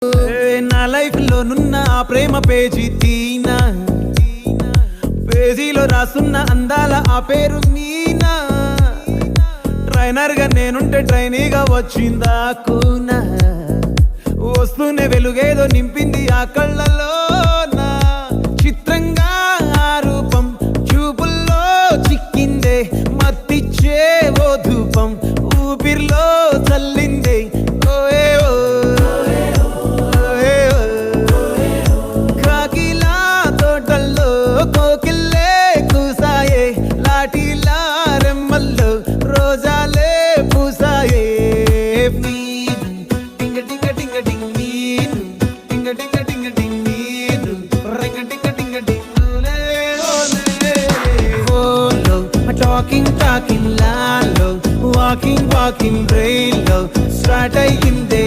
నా లైఫ్ లో నున్న ఆ ప్రేమ పేజీ తీనా, పేజీలో రాసున్న అందాల ఆ పేరు మీనా. ట్రైనర్ గా నేనుంటే ట్రైనీగా వచ్చిందా కూనా, వస్తూనే వెలుగేదో నింపింది ఆ కళ్ళలో. చిత్రంగా ఆ రూపం చూపుల్లో చిక్కిందే, మత్తిచ్చే ఓ ధూపం ఊపిరిలో చల్లిందే. కాకిలా తోటల్లో కోకిల్లే కూసాయే, లాఠీలా రెమ్మల్లో రోజాలే పూసాయే. టింగ టింగ టింగ టింగ్ నీరు, టింగ టింగ టింగ టింగ్ నీరు, రింగ టింగ టింగ టింగులే ఓలో. టాకింగ్ టాకింగ్ లాలో, వాకింగ్ వాకింగ్ బ్రెయిన్లో స్టార్ట్ అయ్యిందే